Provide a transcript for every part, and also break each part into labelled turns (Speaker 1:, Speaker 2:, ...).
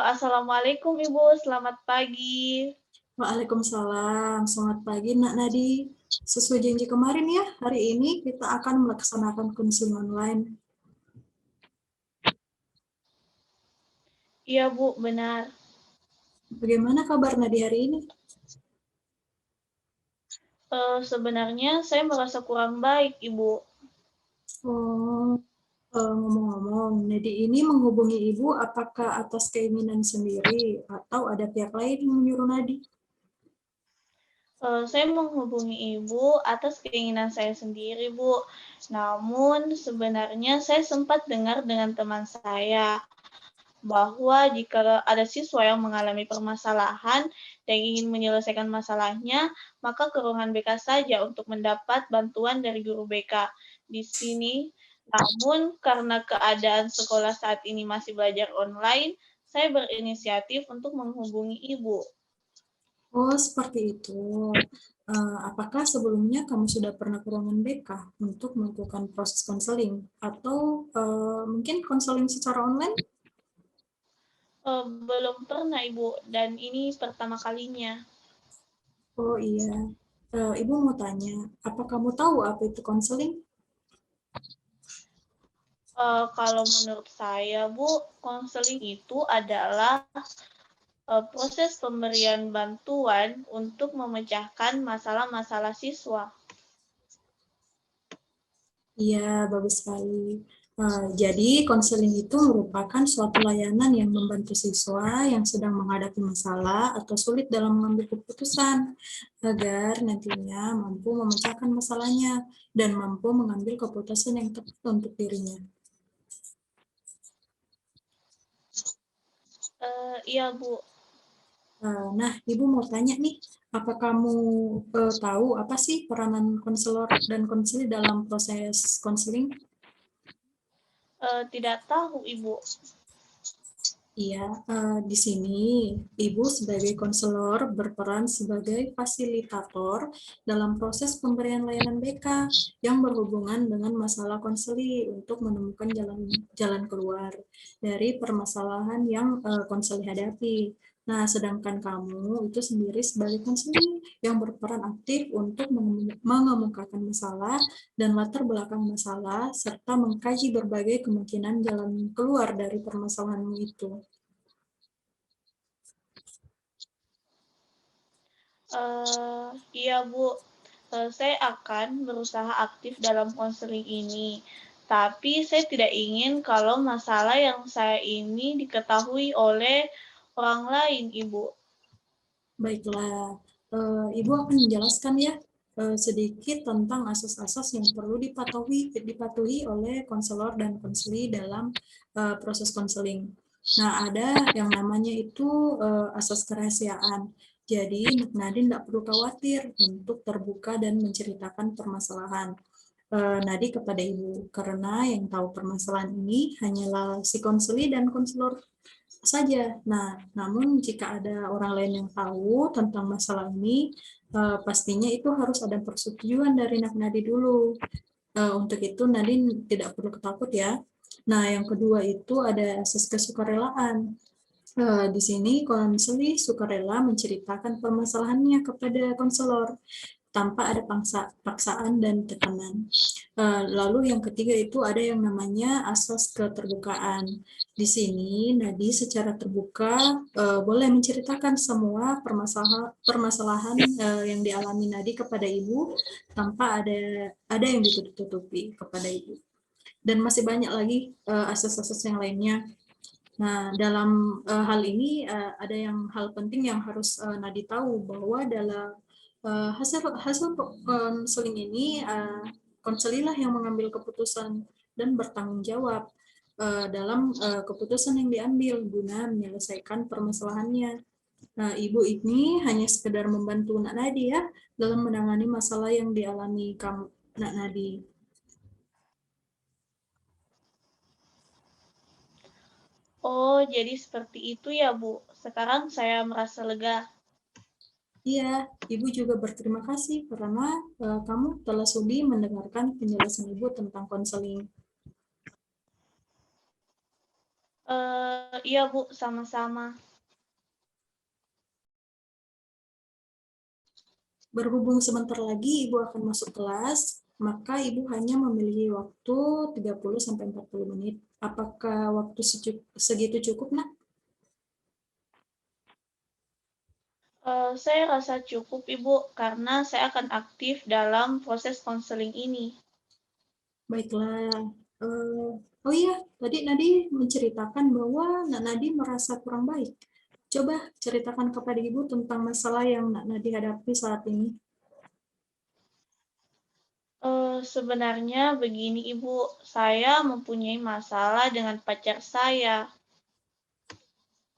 Speaker 1: Assalamualaikum Ibu, selamat pagi.
Speaker 2: Waalaikumsalam, selamat pagi Nak Nadi. Sesuai janji kemarin ya, hari ini kita akan melaksanakan konseling online.
Speaker 1: Iya Bu, benar.
Speaker 2: Bagaimana kabar Nadi hari ini?
Speaker 1: Sebenarnya saya merasa kurang baik Ibu.
Speaker 2: Oh, ngomong-ngomong, Nadi ini menghubungi Ibu apakah atas keinginan sendiri atau ada pihak lain yang menyuruh Nadi?
Speaker 1: Saya menghubungi Ibu atas keinginan saya sendiri Bu. Namun sebenarnya saya sempat dengar dengan teman saya bahwa jika ada siswa yang mengalami permasalahan dan ingin menyelesaikan masalahnya, maka ke ruangan BK saja untuk mendapat bantuan dari guru BK di sini. Namun karena keadaan sekolah saat ini masih belajar online, saya berinisiatif untuk menghubungi Ibu.
Speaker 2: Oh, seperti itu. Apakah sebelumnya kamu sudah pernah ke ruangan BK untuk melakukan proses konseling atau mungkin konseling secara online?
Speaker 1: Belum pernah Ibu, dan ini pertama kalinya.
Speaker 2: Oh iya, Ibu mau tanya, apa kamu tahu apa itu konseling?
Speaker 1: Kalau menurut saya Bu, konseling itu adalah proses pemberian bantuan untuk memecahkan masalah-masalah siswa.
Speaker 2: Iya, bagus sekali. Jadi, konseling itu merupakan suatu layanan yang membantu siswa yang sedang menghadapi masalah atau sulit dalam mengambil keputusan agar nantinya mampu memecahkan masalahnya dan mampu mengambil keputusan yang tepat untuk dirinya.
Speaker 1: Iya Bu.
Speaker 2: Nah, Ibu mau tanya nih, apa kamu tahu apa sih peranan konselor dan konselor dalam proses konseling?
Speaker 1: Tidak tahu Ibu.
Speaker 2: Iya, di sini Ibu sebagai konselor berperan sebagai fasilitator dalam proses pemberian layanan BK yang berhubungan dengan masalah konseli untuk menemukan jalan jalan keluar dari permasalahan yang konseli hadapi. Nah, sedangkan kamu itu sendiri sebagai konseli yang berperan aktif untuk mengemukakan masalah dan latar belakang masalah serta mengkaji berbagai kemungkinan jalan keluar dari permasalahan itu.
Speaker 1: Iya Bu. Saya akan berusaha aktif dalam konseling ini. Tapi saya tidak ingin kalau masalah yang saya ini diketahui oleh orang lain, Ibu.
Speaker 2: Baiklah, Ibu akan menjelaskan ya sedikit tentang asas-asas yang perlu dipatuhi oleh konselor dan konseli dalam proses konseling. Nah, ada yang namanya itu asas kerahasiaan. Jadi, Nadine tidak perlu khawatir untuk terbuka dan menceritakan permasalahan Nadi kepada Ibu, karena yang tahu permasalahan ini hanyalah si konseli dan konselor saja. Nah, namun jika ada orang lain yang tahu tentang masalah ini, pastinya itu harus ada persetujuan dari Nadi dulu. Untuk itu Nadine tidak perlu takut ya. Nah, yang kedua itu ada asas kesukarelaan. Di sini konseli sukarela menceritakan permasalahannya kepada konselor tanpa ada paksaan dan tekanan. Lalu yang ketiga itu ada yang namanya asas keterbukaan. Di sini Nadi secara terbuka boleh menceritakan semua permasalahan yang dialami Nadi kepada ibu tanpa ada yang ditutup-tutupi kepada ibu. Dan masih banyak lagi asas-asas yang lainnya. Nah, dalam hal ini ada yang hal penting yang harus Nadi tahu bahwa dalam hasil hasil konseling ini konselilah yang mengambil keputusan dan bertanggung jawab dalam keputusan yang diambil guna menyelesaikan permasalahannya. Nah, Ibu ini hanya sekedar membantu Nak Nadi ya dalam menangani masalah yang dialami kamu, Nak Nadi.
Speaker 1: Oh, jadi seperti itu ya, Bu. Sekarang saya merasa lega.
Speaker 2: Iya, Ibu juga berterima kasih karena kamu telah sudi mendengarkan penjelasan Ibu tentang konseling.
Speaker 1: Iya Bu, sama-sama.
Speaker 2: Berhubung sebentar lagi Ibu akan masuk kelas, maka Ibu hanya memiliki waktu 30-40 menit. Apakah waktu segitu cukup, Nak?
Speaker 1: Saya rasa cukup Ibu, karena saya akan aktif dalam proses konseling ini.
Speaker 2: Baiklah. Oh iya, tadi Nadi menceritakan bahwa Nak Nadi merasa kurang baik. Coba ceritakan kepada Ibu tentang masalah yang Nak Nadi hadapi saat ini.
Speaker 1: Sebenarnya begini Ibu, saya mempunyai masalah dengan pacar saya.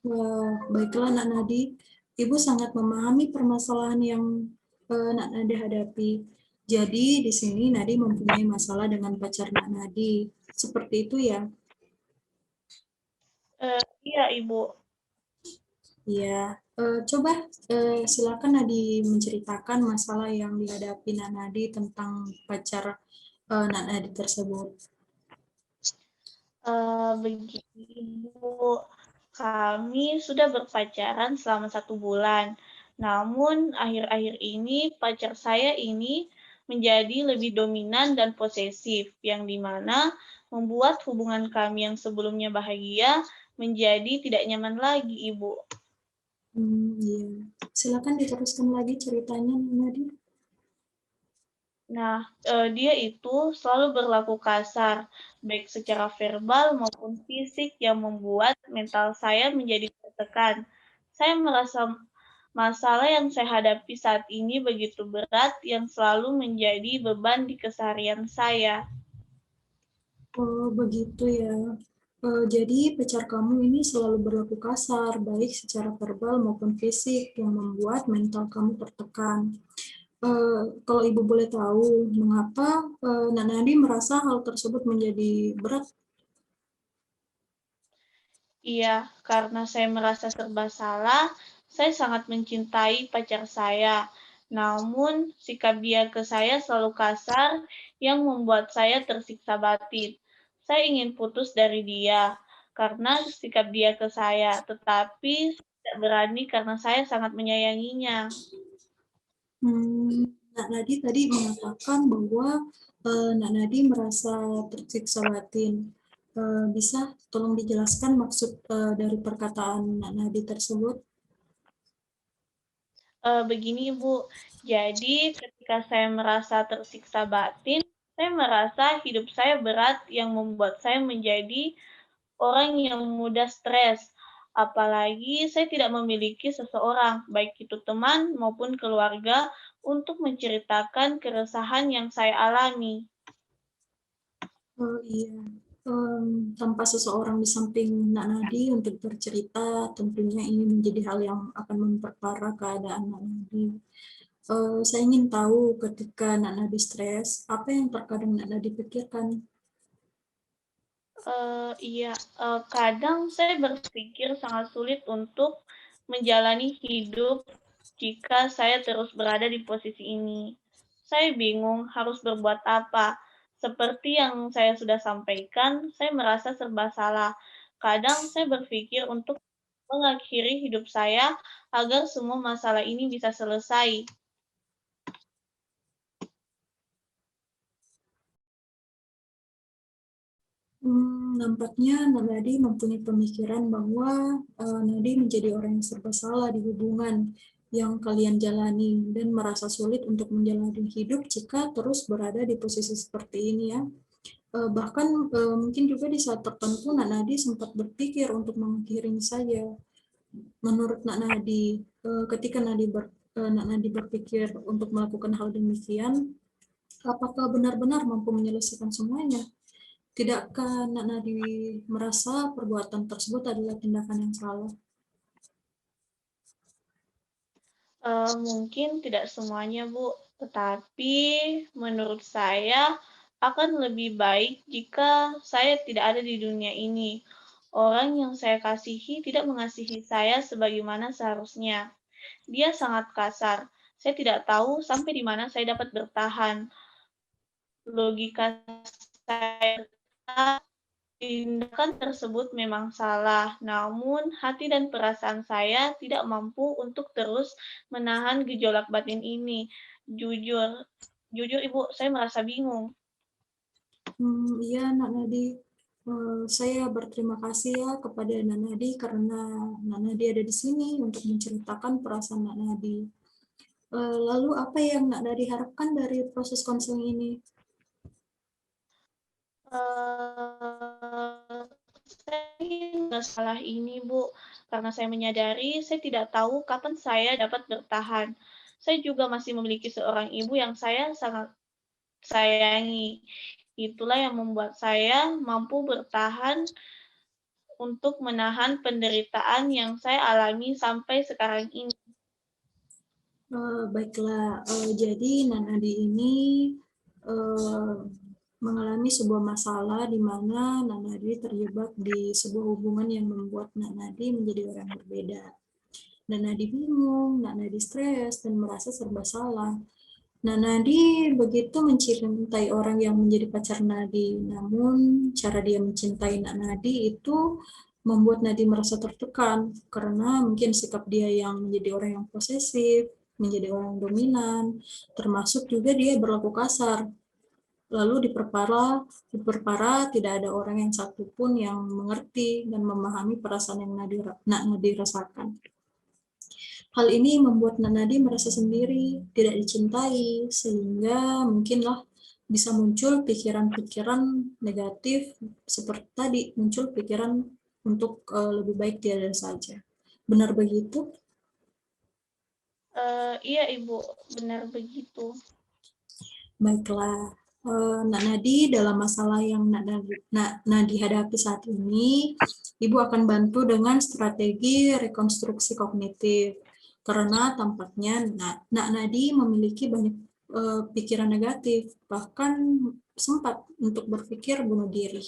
Speaker 2: Wah, baiklah Nak Nadi. Ibu sangat memahami permasalahan yang Nak Nadi hadapi. Jadi di sini Nadi mempunyai masalah dengan pacar Nak Nadi. Seperti itu ya?
Speaker 1: Iya Ibu.
Speaker 2: Iya. Coba silakan Nadi menceritakan masalah yang dihadapi Nak Nadi tentang pacar Nak Nadi tersebut.
Speaker 1: Begini Ibu, kami sudah berpacaran selama 1 bulan. Namun akhir-akhir ini pacar saya ini menjadi lebih dominan dan posesif, yang dimana membuat hubungan kami yang sebelumnya bahagia menjadi tidak nyaman lagi, Ibu.
Speaker 2: Iya. Silakan diteruskan lagi ceritanya Nak Nadi.
Speaker 1: Nah, dia itu selalu berlaku kasar, baik secara verbal maupun fisik yang membuat mental saya menjadi tertekan. Saya merasa masalah yang saya hadapi saat ini begitu berat yang selalu menjadi beban di keseharian saya.
Speaker 2: Oh, begitu ya. Jadi pacar kamu ini selalu berlaku kasar, baik secara verbal maupun fisik, yang membuat mental kamu tertekan. Kalau Ibu boleh tahu, mengapa Nak Nadi merasa hal tersebut menjadi berat?
Speaker 1: Iya, karena saya merasa serba salah, saya sangat mencintai pacar saya. Namun, sikap dia ke saya selalu kasar yang membuat saya tersiksa batin. Saya ingin putus dari dia karena sikap dia ke saya, tetapi tidak berani karena saya sangat menyayanginya.
Speaker 2: Nak Nadi tadi mengatakan bahwa Nak Nadi merasa tersiksa batin. Bisa tolong dijelaskan maksud dari perkataan Nak Nadi tersebut?
Speaker 1: Begini Ibu, jadi ketika saya merasa tersiksa batin, saya merasa hidup saya berat yang membuat saya menjadi orang yang mudah stres. Apalagi saya tidak memiliki seseorang, baik itu teman maupun keluarga, untuk menceritakan keresahan yang saya alami.
Speaker 2: Oh iya. Tanpa seseorang di samping Nak Nadi untuk bercerita, tentunya ini menjadi hal yang akan memperparah keadaan Nak Nadi. Saya ingin tahu ketika Nak Nadi stres, apa yang terkadang Nak Nadi pikirkan?
Speaker 1: Iya, kadang saya berpikir sangat sulit untuk menjalani hidup jika saya terus berada di posisi ini. Saya bingung harus berbuat apa. Seperti yang saya sudah sampaikan, saya merasa serba salah. Kadang saya berpikir untuk mengakhiri hidup saya agar semua masalah ini bisa selesai.
Speaker 2: Nampaknya Nadi mempunyai pemikiran bahwa Nadi menjadi orang yang serba salah di hubungan yang kalian jalani dan merasa sulit untuk menjalani hidup jika terus berada di posisi seperti ini ya. Bahkan mungkin juga di saat tertentu Nadi sempat berpikir untuk mengakhirinya saja. Menurut Nadi, ketika Nadi berpikir untuk melakukan hal demikian, apakah benar-benar mampu menyelesaikan semuanya? Tidakkah Nak Nadi merasa perbuatan tersebut adalah tindakan yang salah?
Speaker 1: Mungkin tidak semuanya, Bu, tetapi menurut saya akan lebih baik jika saya tidak ada di dunia ini. Orang yang saya kasihi tidak mengasihi saya sebagaimana seharusnya. Dia sangat kasar. Saya tidak tahu sampai di mana saya dapat bertahan. Logika saya Tindakan tersebut memang salah, namun hati dan perasaan saya tidak mampu untuk terus menahan gejolak batin ini. Jujur, jujur Ibu, saya merasa bingung.
Speaker 2: Iya, Nak Nadi. Saya berterima kasih ya kepada Nak Nadi karena Nak Nadi ada di sini untuk menceritakan perasaan Nak Nadi. Lalu apa yang Nak Nadi harapkan dari proses konseling ini?
Speaker 1: Saya ingin masalah ini, Bu, karena saya menyadari saya tidak tahu kapan saya dapat bertahan. Saya juga masih memiliki seorang ibu yang saya sangat sayangi. Itulah yang membuat saya mampu bertahan untuk menahan penderitaan yang saya alami sampai sekarang ini.
Speaker 2: Baiklah, jadi Nak Nadi ini mengalami sebuah masalah di mana Nak Nadi terjebak di sebuah hubungan yang membuat Nak Nadi menjadi orang yang berbeda. Nak Nadi bingung, Nak Nadi stres, dan merasa serba salah. Nah, Nadi begitu mencintai orang yang menjadi pacar Nadi. Namun, cara dia mencintai Nak Nadi itu membuat Nadi merasa tertekan karena mungkin sikap dia yang menjadi orang yang posesif, menjadi orang yang dominan, termasuk juga dia berlaku kasar. Lalu diperparah tidak ada orang yang satupun yang mengerti dan memahami perasaan yang Nadi rasakan. Hal ini membuat Nanadi merasa sendiri, tidak dicintai, sehingga mungkinlah bisa muncul pikiran-pikiran negatif seperti tadi, muncul pikiran untuk lebih baik tiada saja. Benar begitu?
Speaker 1: Iya, Ibu, benar begitu.
Speaker 2: Baiklah, Nak Nadi dalam masalah yang Nadi hadapi saat ini, Ibu akan bantu dengan strategi rekonstruksi kognitif. Karena tampaknya Nak Nadi memiliki banyak pikiran negatif, bahkan sempat untuk berpikir bunuh diri.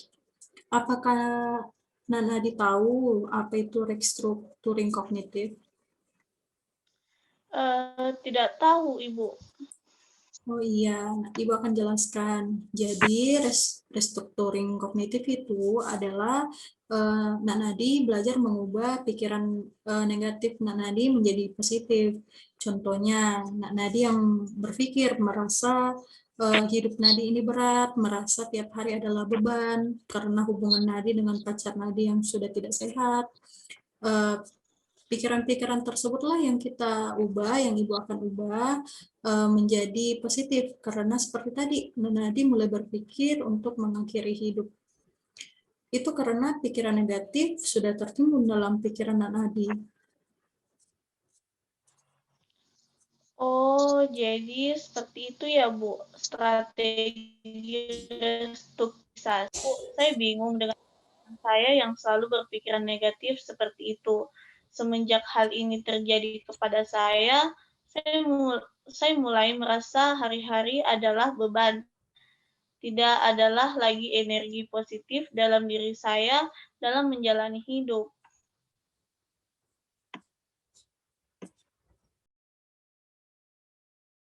Speaker 2: Apakah Nak Nadi tahu apa itu restructuring kognitif?
Speaker 1: Tidak tahu, Ibu.
Speaker 2: Oh iya, Ibu akan jelaskan. Jadi, restructuring kognitif itu adalah Nak Nadi belajar mengubah pikiran negatif Nak Nadi menjadi positif. Contohnya, Nak Nadi yang berpikir merasa hidup Nadi ini berat, merasa tiap hari adalah beban karena hubungan Nadi dengan pacar Nadi yang sudah tidak sehat. Pikiran-pikiran tersebutlah yang kita ubah, yang Ibu akan ubah menjadi positif. Karena seperti tadi, Nadi mulai berpikir untuk mengakhiri hidup. Itu karena pikiran negatif sudah tertimbun dalam pikiran Nadi.
Speaker 1: Oh, jadi seperti itu ya, Bu, strategi restrukturisasi. Bu, saya bingung dengan saya yang selalu berpikiran negatif seperti itu. Semenjak hal ini terjadi kepada saya mulai merasa hari-hari adalah beban. Tidak adalah lagi energi positif dalam diri saya dalam menjalani hidup.